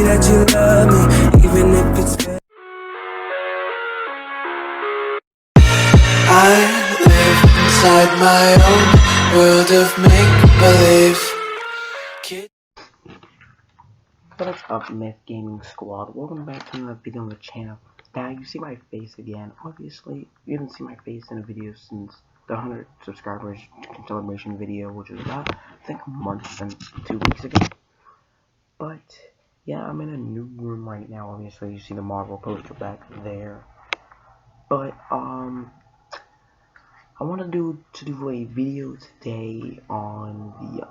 that you love me, even if it's bad. I live inside my own world of make-believe. What is up, Myth Gaming Squad? Welcome back to another video on the channel. Now, you see my face again. Obviously, you haven't seen my face in a video since the 100 subscribers celebration video, which was about, I think, a month and 2 weeks ago. But, yeah, I'm in a new room right now. Obviously, you see the Marvel poster back there. But, I want to do a video today on the,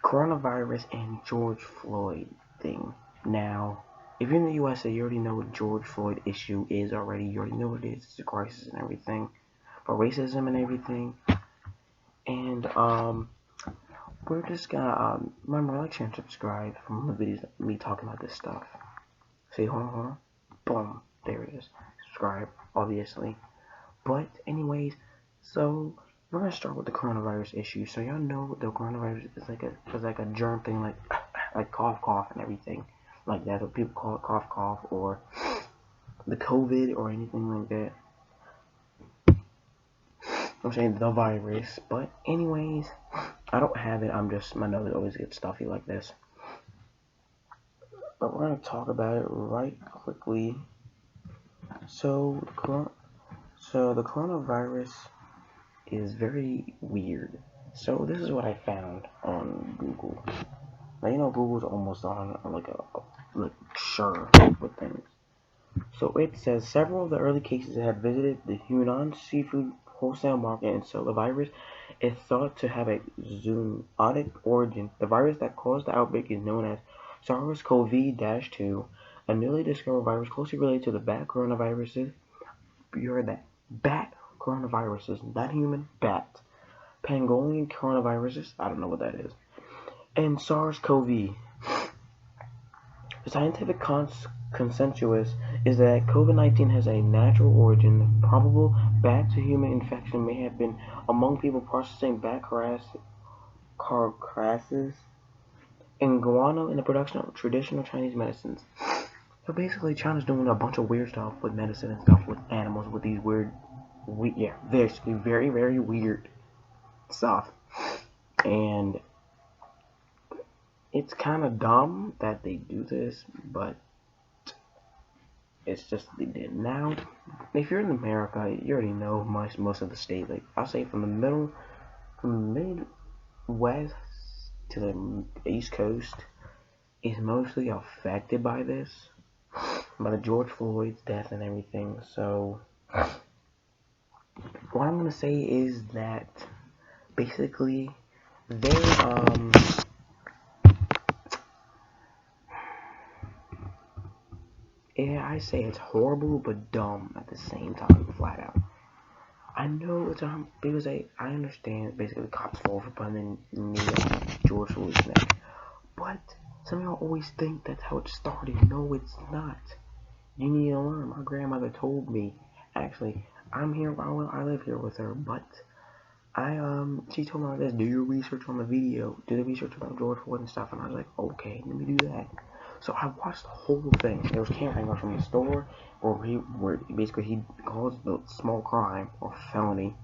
coronavirus and George Floyd thing. Now, if you're in the USA, you already know what George Floyd issue is already. You already know what it is. It's a crisis and everything, for racism and everything. And we're just gonna remember, like, share, and subscribe from the videos of me talking about this stuff. See, hold on, boom, there it is. Subscribe, obviously. But anyways, so we're gonna start with the coronavirus issue. So y'all know the coronavirus is like a germ thing, like cough and everything like that. So people call it cough or the COVID or anything like that. I'm saying the virus, but anyways, I don't have it. My nose always gets stuffy like this. But we're gonna talk about it right quickly. So the coronavirus is very weird. So this is what I found on Google. Now, you know, Google's almost on like sure with things. So it says several of the early cases that had visited the Hunan seafood wholesale market and sell the virus is thought to have a zoonotic origin. The virus that caused the outbreak is known as SARS-CoV-2, a newly discovered virus closely related to the bat coronaviruses. You heard that. Bat coronaviruses, not human, bat. Pangolin coronaviruses, I don't know what that is. And SARS-CoV. The scientific consensus is that COVID-19 has a natural origin. Probable bat-to-human infection may have been among people processing bat carcasses and guano in the production of traditional Chinese medicines. So basically, China's doing a bunch of weird stuff with medicine and stuff with animals, with these basically very, very weird stuff. And it's kind of dumb that they do this, but it's just they did. Now, if you're in America, you already know most of the state. Like, I'll say from the Midwest to the East Coast is mostly affected by this, by the George Floyd's death and everything. So what I'm gonna say is that basically I say it's horrible but dumb at the same time, flat out. I know it's because I understand basically the cops fall for putting the knee on George Floyd's neck, but some of y'all always think that's how it started. No, it's not. You need to learn. My grandmother told me. Actually, I live here with her, but she told me like this: do your research on the video, do the research about George Floyd and stuff. And I was like, okay, let me do that. So I watched the whole thing. There was camera angles from the store where basically he calls the small crime or felony,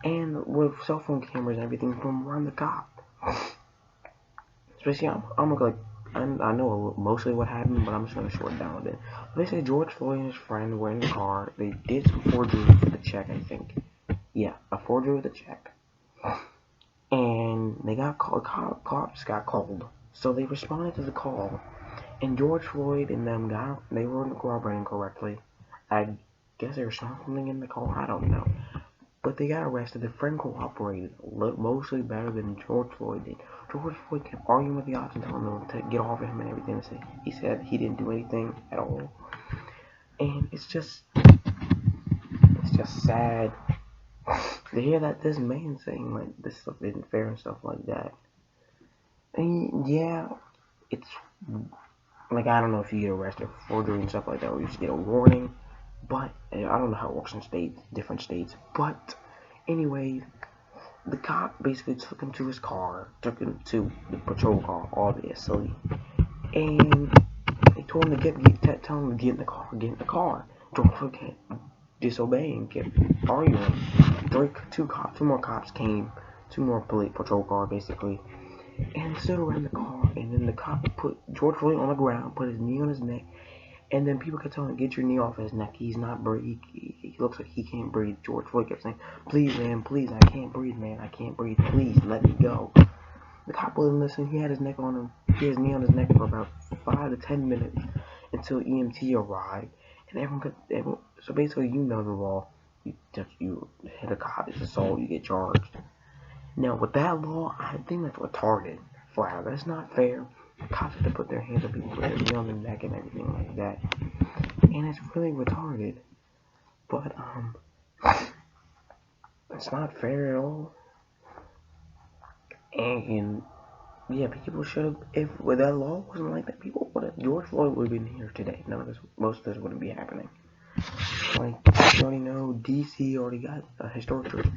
and with cell phone cameras and everything from around the cop. Especially, I know mostly what happened, but I'm just gonna short it down a bit. Basically, George Floyd and his friend were in the car. They did some forgery for the check, I think. Yeah, a forgery with a check. And they got called. Cops got called. So they responded to the call, and George Floyd and them they weren't cooperating correctly. I guess there was something in the call, I don't know. But they got arrested. The friend cooperated mostly better than George Floyd did. George Floyd kept arguing with the cops and telling them to get off of him and everything. He said he didn't do anything at all. And it's just sad to hear that this man saying like this stuff isn't fair and stuff like that. And yeah, it's like, I don't know if you get arrested for forgery and stuff like that, or you just get a warning. But I don't know how it works in different states. But anyways, the cop basically took him to his car, took him to the patrol car, obviously, and they told him to tell him to get in the car, get in the car. George Floyd kept disobeying, kept arguing. Two more cops came, two more police patrol car basically, and stood around the car, and then the cop put George Floyd on the ground, put his knee on his neck, and then people kept telling him, get your knee off his neck, he's not breathing, he looks like he can't breathe. George Floyd kept saying, please man, please, I can't breathe man, I can't breathe, please, let me go. The cop wouldn't listen, he had his knee on his neck for about 5 to 10 minutes until EMT arrived, and so basically you know the law, you hit a cop, it's assault, you get charged. Now, with that law, I think that's retarded. Flat. That's not fair. Cops have to put their hands on people, put their knee on their neck and everything like that. And it's really retarded. But, it's not fair at all. And, yeah, people should have, if with that law wasn't like that, George Floyd would have been here today. Most of this wouldn't be happening. Like, you already know, DC already got a historic church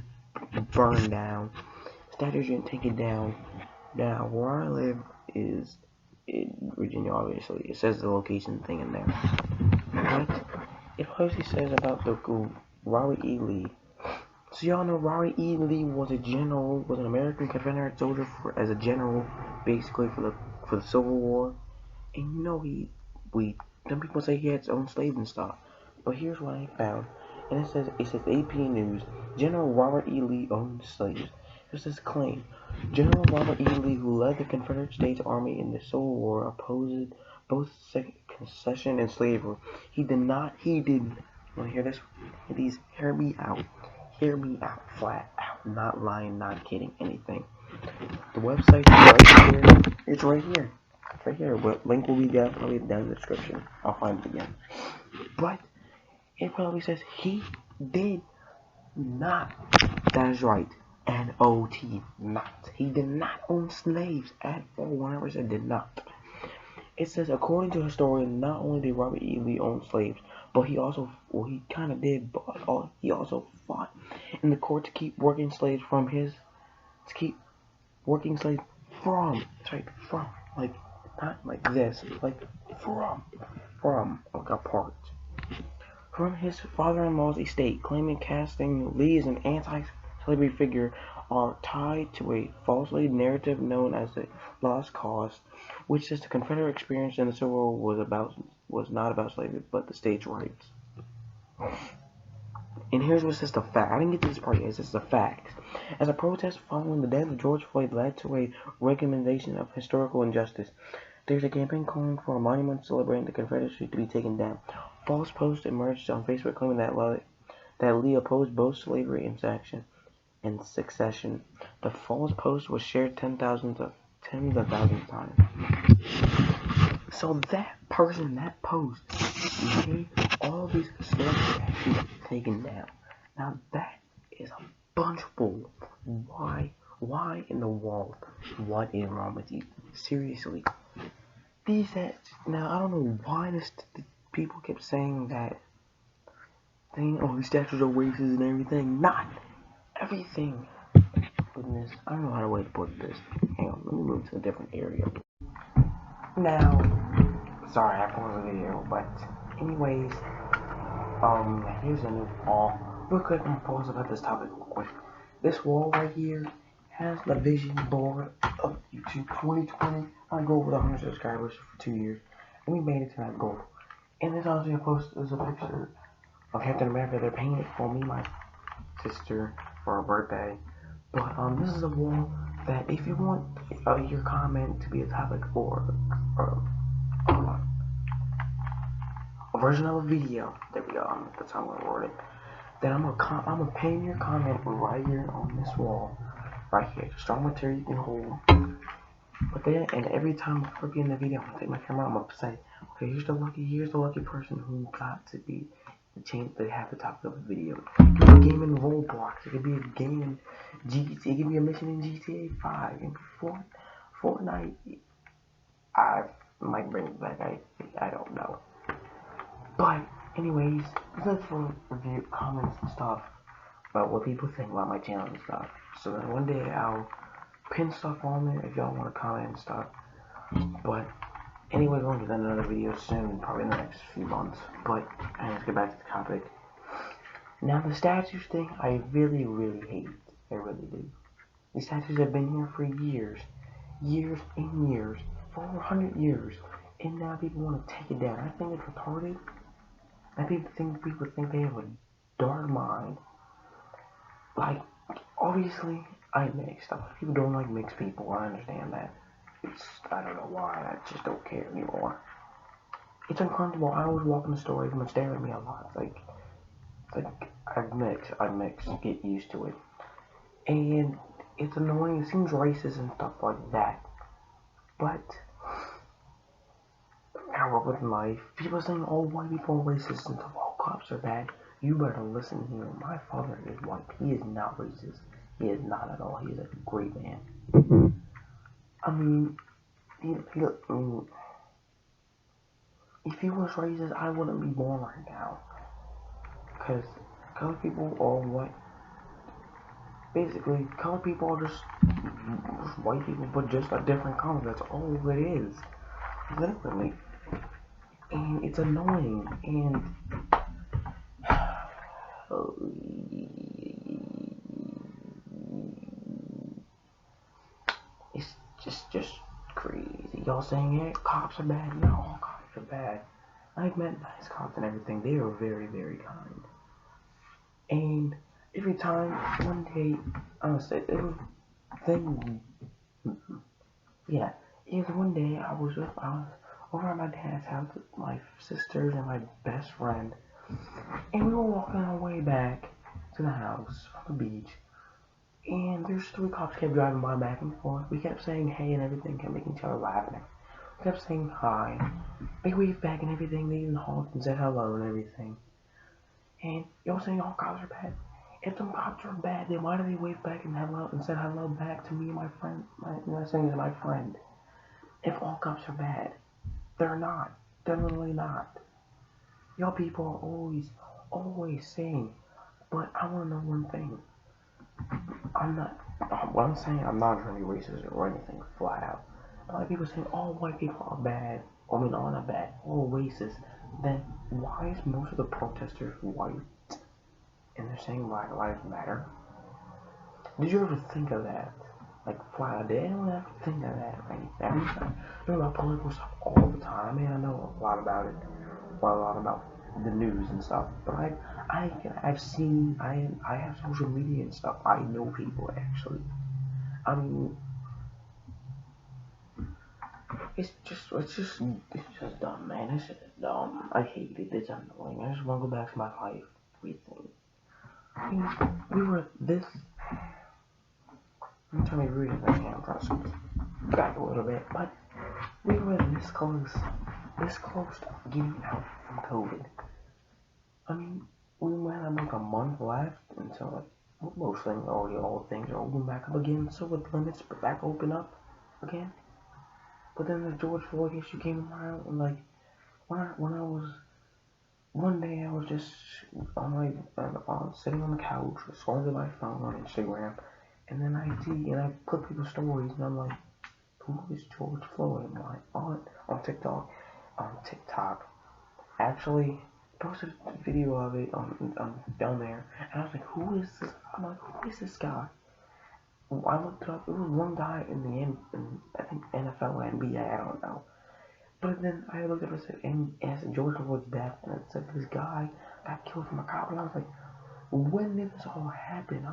burned down. Statues didn't take it down. Now, where I live is in Virginia, obviously. It says the location thing in there. But it obviously says about the Robert E. Lee. So y'all know Robert E. Lee was an American Confederate soldier as a general, basically for the Civil War. And you know some people say he had his own slaves and stuff. But here's what I found. And it says AP News. General Robert E. Lee owned slaves. There's this claim. General Robert E. Lee, who led the Confederate States Army in the Civil War, opposed both concession and slavery. He did. Want to hear this? Please hear me out. Hear me out. Flat out. Not lying, not kidding, anything. The website's right here. It's right here. It's right here. Link will be down, probably down in the description. I'll find it again. But it probably says he did not. That is right. N-O-T, not. He did not own slaves at all. Whenever it said did not. It says, according to historians, not only did Robert E. Lee own slaves, but he also, he kind of did, but he also fought in the court to keep working slaves from, like, not like this, like, like apart. From his father-in-law's estate, claiming casting Lee as an anti-slavery figure are tied to a falsely narrative known as the Lost Cause, which says the Confederate experience in the Civil War was not about slavery, but the states' rights. And here's what says the fact. I didn't get to this part yet. It says the facts. As a protest following the death of George Floyd led to a recognition of historical injustice, there's a campaign calling for a monument celebrating the Confederacy to be taken down. False posts emerged on Facebook claiming that Lee opposed both slavery and succession. The false post was shared tens of thousands of times. So that post made all these historical statues taken down. Now that is a bunch of bull. Why in the world? What is wrong with you? Seriously. Now I don't know why the people kept saying that these statues are racist and everything. Not everything. Goodness, I don't know how to put this. Hang on, let me move to a different area. Now, sorry, I paused the video, but anyways, here's a new wall. Real quick, I'm gonna pause about this topic real quick. This wall right here has the vision board of YouTube 2020. My goal was 100 subscribers for 2 years, and we made it to that goal. And there's also a picture of Captain America. They're painting it for me, my sister, for her birthday. But this is a wall that if you want your comment to be a topic or a version of a video, there we go. That's how I'm gonna word it. Then I'm gonna pin your comment right here on this wall, right here. Strong material you can hold. But then, and every time I begin the video, I'm gonna take my camera. I'm gonna say, okay, here's the lucky person who got to be the chance to have the topic of the video. It could be a game in Roblox. It could be a game in GTA. It could be a mission in GTA 5. And Fortnite. I might bring it back. I don't know. But anyways, look for review comments and stuff. about what people think about my channel and stuff. So then one day I'll pin stuff on there if y'all want to comment and stuff. But anyway, we're going to do another video soon, probably in the next few months. But let's get back to the topic. Now the statues thing, I really hate. I really do. These statues have been here for years and years, for over 100 years, and now people want to take it down. I think it's retarded. I think people think they have a dark mind. Like, obviously, I'm mixed. A lot of people don't like mixed people. I understand that. I don't know why. I just don't care anymore. It's uncomfortable. I always walk in the store, everyone staring at me a lot. It's like I'm mixed. Get used to it. And it's annoying. It seems racist and stuff like that. But I work with life. People saying all white people are racist and stuff. All cops are bad. You better listen here. My father is white. He is not racist. He is not at all. He is a great man. I mean, if he was racist, I wouldn't be born right now. Because colored people are what? Basically, colored people are just white people, but just a different color. That's all it is. Literally. And it's annoying. And it's just crazy. Y'all saying, hey, cops are bad. No, all cops are bad. I've met nice cops and everything. They are very kind. And every time, one day, honestly, it was one day I was over at my dad's house with my sisters and my best friend, and we were walking our way back to the house from the beach, and there's 3 cops kept driving by back and forth. We kept saying hey and everything, kept making each other laugh. We kept saying hi. They waved back and everything. They even honked and said hello and everything. And y'all saying all cops are bad. If some cops are bad, then why do they wave back and hello and said hello back to me and my friend? I'm saying to my friend. If all cops are bad, they're not. They're literally not. Y'all people are always saying, but I want to know one thing. What I'm saying, I'm not trying to be racist or anything flat out. A lot of people saying all white people are bad. I mean, all not bad, all racist. Then why is most of the protesters white? And they're saying Black Lives Matter? Did you ever think of that? Like, flat out, I don't ever think of that. Like, every time. I know about political stuff all the time. I mean, I know a lot about it. A lot about the news and stuff. But I've seen, I have social media and stuff. I know people, actually. I mean, it's just dumb, man. It's just dumb. I hate it. It's annoying. I just want to go back to my life. Everything. I mean, we were this. I'm trying to read it. I can't press back a little bit, but we were this close to getting out from COVID. I mean, we had like a month left until most things, all things are open back up again. So with limits back open up again. But then the George Floyd issue came around, and like one day I was just sitting on the couch, scrolling through my phone on Instagram, and then I click people's stories, and I'm like, who is George Floyd? I'm like, on TikTok, actually posted a video of it down there, and I was like, who is this? I'm like, who is this guy? I looked it up. It was one guy in I think NFL or NBA, I don't know. But then I looked up and it said George Floyd's death, and it said this guy got killed from a cop, and I was like, when did this all happen?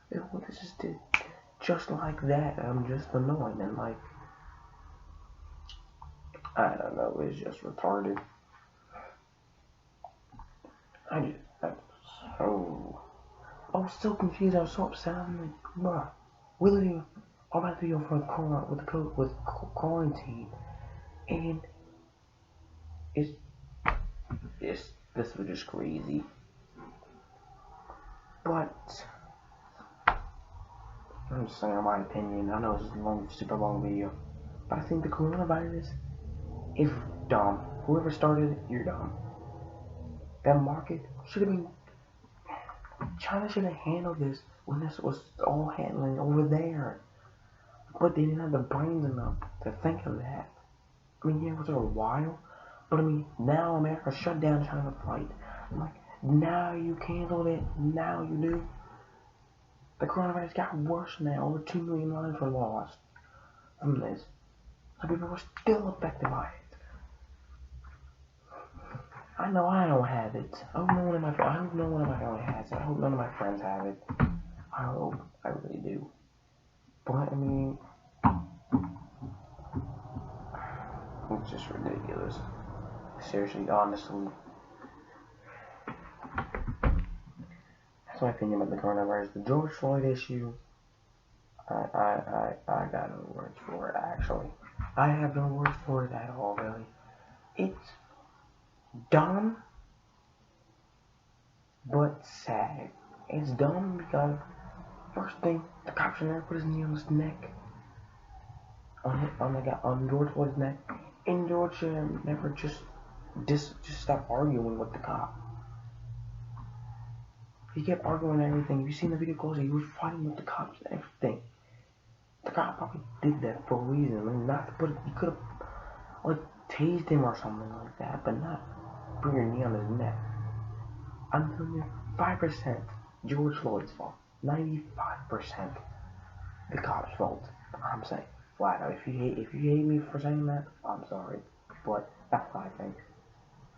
This just did just like that. I'm just annoyed, and like, I don't know, it's just retarded. I was so confused. I was so upset. I'm like, bruh, we literally all about to go for with quarantine, and this was just crazy. But I'm just saying my opinion. I know it's a super long video, but I think the coronavirus is dumb. Whoever started it, you're dumb. That market should have been China. China should have handled this when this was all handling over there. But they didn't have the brains enough to think of that. I mean, yeah, it was a while, but I mean, now America shut down China flight. I'm like, now you canceled it, now you do. The coronavirus got worse now. Over 2 million lives were lost from this. Some people were still affected by it. I know I don't have it. I hope no one of my family has it. I hope none of my friends have it. I hope. I really do. But I mean, it's just ridiculous. Seriously, honestly. That's my opinion about the coronavirus. The George Floyd issue, I got no words for it, actually. I have no words for it at all, really. It's dumb, but sad. It's dumb because, first thing, the cops should never put his knee on his neck. On George Floyd's neck. And George should never just stop arguing with the cop. He kept arguing and everything. If you seen the video closely, he was fighting with the cops and everything. The cop probably did that for a reason. I mean, not to put it, you could have like tased him or something like that, but not put your knee on his neck. I'm telling you, 5% George Floyd's fault. 95% the cop's fault. I'm saying flat out. If you hate me for saying that, I'm sorry, but that's what I think.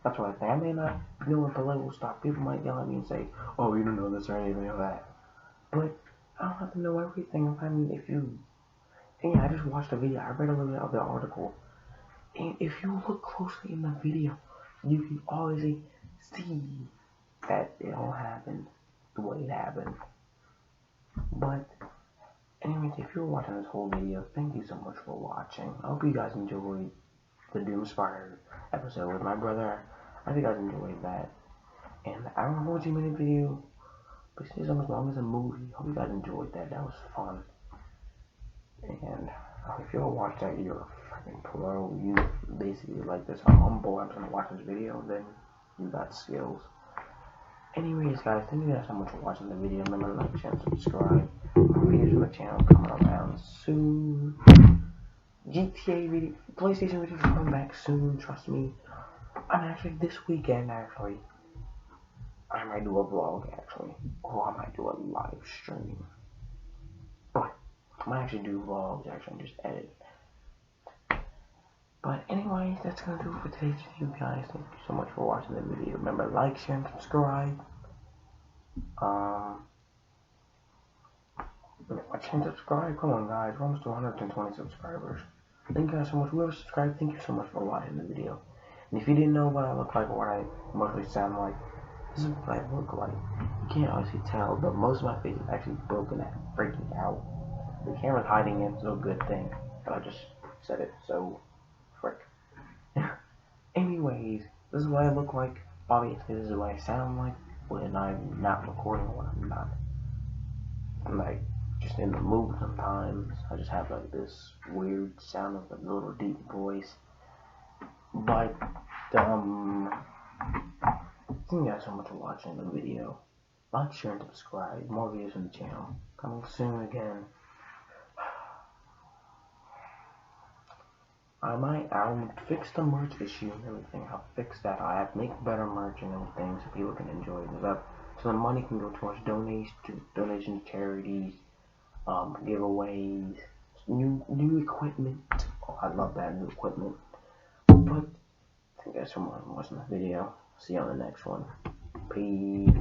That's what I think. I may not know political stuff. People might yell at me and say, "Oh, you don't know this or anything of that." But I don't have to know everything. I mean, yeah, I just watched the video. I read a little bit of the article, and if you look closely in the video, you can obviously see that it all happened the way it happened. But anyways, if you're watching this whole video, thank you so much for watching. I hope you guys enjoyed the Doomspire episode with my brother. I hope you guys enjoyed that. And I don't know what you made a video, but it's almost as long as a movie. I hope you guys enjoyed that. That was fun. And if you all watched that, you're a freaking pro. You basically like this. I'm bored. I'm gonna watch this video. Then you got skills. Anyways, guys, thank you guys so much for watching the video. Remember to like, share, and subscribe. More videos on the channel coming around soon. GTA video, PlayStation videos are coming back soon. Trust me. I'm actually this weekend. Actually, I might do a vlog. Actually, or I might do a live stream. But I might actually do vlogs. Actually, just edit. But anyways, that's gonna do it for today's video, guys. Thank you so much for watching the video. Remember, like, share, and subscribe. Like and subscribe. Come on, guys. We're almost to 120 subscribers. Thank you guys so much. Whoever subscribed, thank you so much for watching the video. And if you didn't know what I look like or what I mostly sound like, this is what I look like. You can't obviously tell, but most of my face is actually broken and freaking out. The camera's hiding it, so good thing. But I just said it, so frick. Anyways, this is what I look like. Obviously, this is what I sound like when I'm not recording or when I'm not. I'm like just in the mood sometimes. I just have like this weird sound of a little deep voice. But thank you guys so much for watching the video. Like, share, and subscribe. More videos on the channel. Coming soon again. I'll fix the merch issue and everything. I'll fix that. I have to make better merch and everything so people can enjoy it. So the money can go towards donations to charities, giveaways, new equipment. Oh, I love that new equipment. But thank you guys so much for watching the video. See you on the next one. Peace.